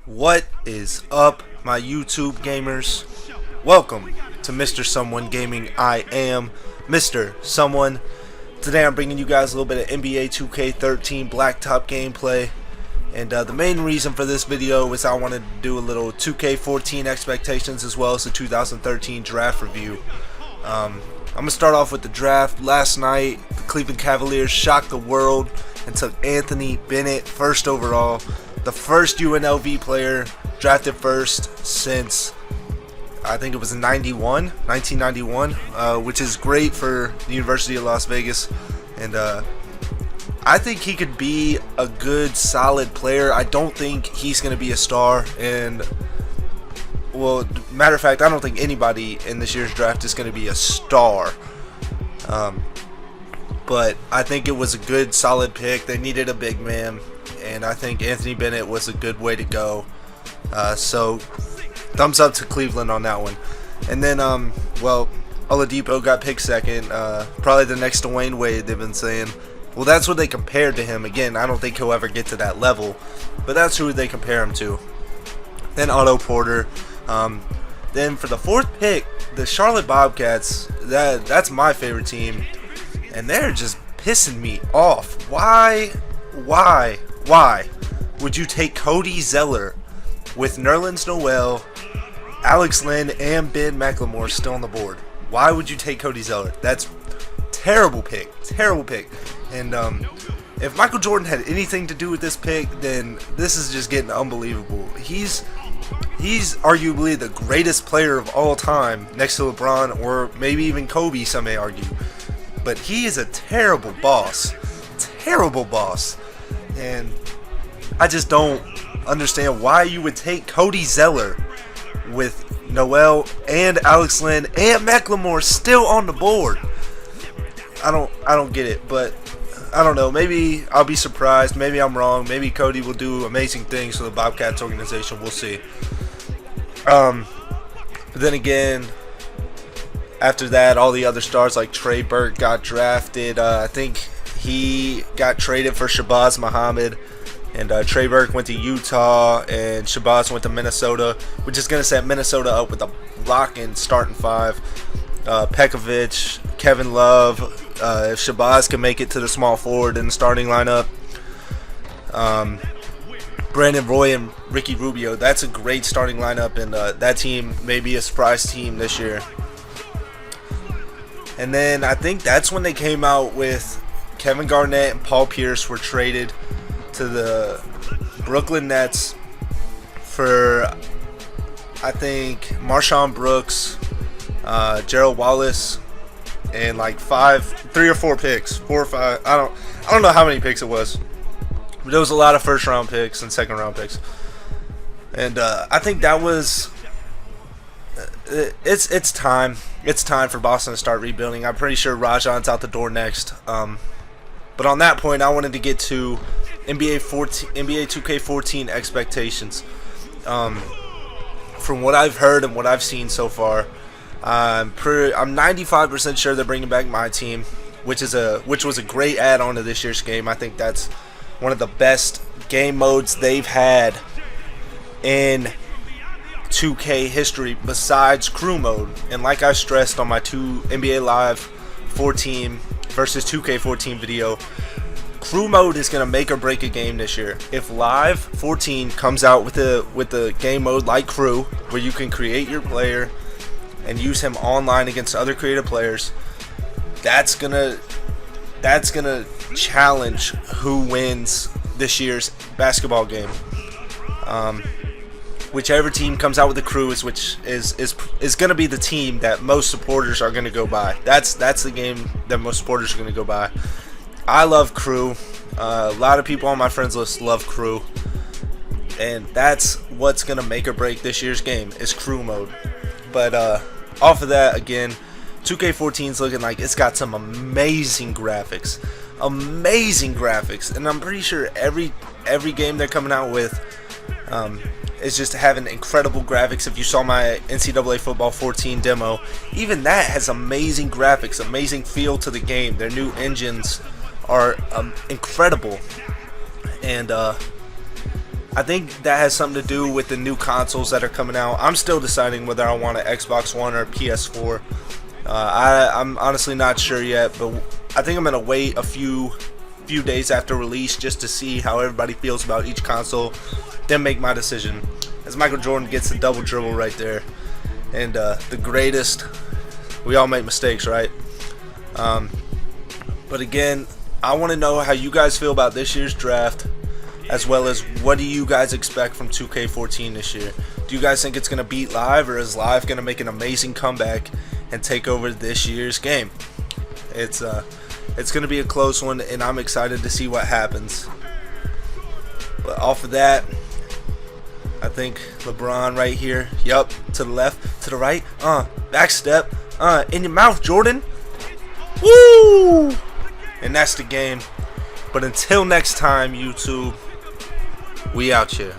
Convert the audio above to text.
What is up, my YouTube gamers? Welcome to Mr. Someone Gaming. I am Mr. Someone. Today I'm bringing you guys a little bit of NBA 2k13 Blacktop gameplay. And the main reason for this video is I wanted to do a little 2k14 expectations as well as the 2013 draft review. I'm going to start off with the draft. Last night, the Cleveland Cavaliers shocked the world and took Anthony Bennett first overall. The first UNLV player drafted first since, I think it was 1991, which is great for the University of Las Vegas. And I think he could be a good, solid player. I don't think he's going to be a star. And, well, matter of fact, I don't think anybody in this year's draft is going to be a star. But I think it was a good, solid pick. They needed a big man, and I think Anthony Bennett was a good way to go. So, thumbs up to Cleveland on that one. And then, well, Oladipo got picked second. Probably the next Dwayne Wade, they've been saying. Well, that's what they compared to him. Again, I don't think he'll ever get to that level, but that's who they compare him to. Then Otto Porter. Then for the fourth pick, the Charlotte Bobcats. That's my favorite team, and they're just pissing me off. Why would you take Cody Zeller with Nerlens Noel, Alex Len, and Ben McLemore still on the board? Why would you take Cody Zeller? That's terrible pick. And if Michael Jordan had anything to do with this pick, then this is just getting unbelievable. He's arguably the greatest player of all time next to LeBron, or maybe even Kobe, some may argue. But he is a terrible boss. And I just don't understand why you would take Cody Zeller with Noel and Alex Len and McLemore still on the board. I don't get it, but I don't know. Maybe I'll be surprised. Maybe I'm wrong. Maybe Cody will do amazing things for the Bobcats organization. We'll see. But then again, after that, all the other stars like Trey Burke got drafted. I think he got traded for Shabazz Muhammad. And Trey Burke went to Utah, and Shabazz went to Minnesota, which is going to set Minnesota up with a lock-in starting five. Pekovic, Kevin Love, if Shabazz can make it to the small forward in the starting lineup. Brandon Roy and Ricky Rubio, that's a great starting lineup, and that team may be a surprise team this year. And then I think that's when they came out with Kevin Garnett and Paul Pierce were traded to the Brooklyn Nets for, I think, Marshawn Brooks, Gerald Wallace, and like 3 or 4 picks, 4 or 5. I don't know how many picks it was, but there was a lot of first round picks and second round picks. And I think that was it's time for Boston to start rebuilding. I'm pretty sure Rajon's out the door next. But on that point, I wanted to get to NBA 2K14 expectations. From what I've heard and what I've seen so far, I'm 95% sure they're bringing back my team, which was a great add-on to this year's game. I think that's one of the best game modes they've had in 2K history besides crew mode. And like I stressed on my NBA Live 14 versus 2K14 video, crew mode is going to make or break a game this year. If Live 14 comes out with a game mode like crew, where you can create your player and use him online against other creative players, that's gonna challenge who wins this year's basketball game. Whichever team comes out with the crew is going to be the team that most supporters are going to go by. That's the game that most supporters are going to go by. I love crew. A lot of people on my friends list love crew, and that's what's going to make or break this year's game is crew mode. But off of that, again, 2K14 is looking like it's got some amazing graphics, and I'm pretty sure every game they're coming out with is just having incredible graphics. If you saw my NCAA Football 14 demo, even that has amazing graphics, amazing feel to the game. Their new engines are incredible, and I think that has something to do with the new consoles that are coming out. I'm still deciding whether I want an Xbox One or a PS4. I'm honestly not sure yet, but I think I'm gonna wait a few days after release just to see how everybody feels about each console, then make my decision. As Michael Jordan gets the double dribble right there, and the greatest. We all make mistakes, right? But again, I want to know how you guys feel about this year's draft, as well as what do you guys expect from 2K14 this year. Do you guys think it's going to beat Live, or is Live going to make an amazing comeback and take over this year's game? It's going to be a close one, and I'm excited to see what happens. But off of that, I think LeBron right here. Yup, to the left, to the right. Back step. In your mouth, Jordan. Woo! And that's the game. But until next time, YouTube, we out here.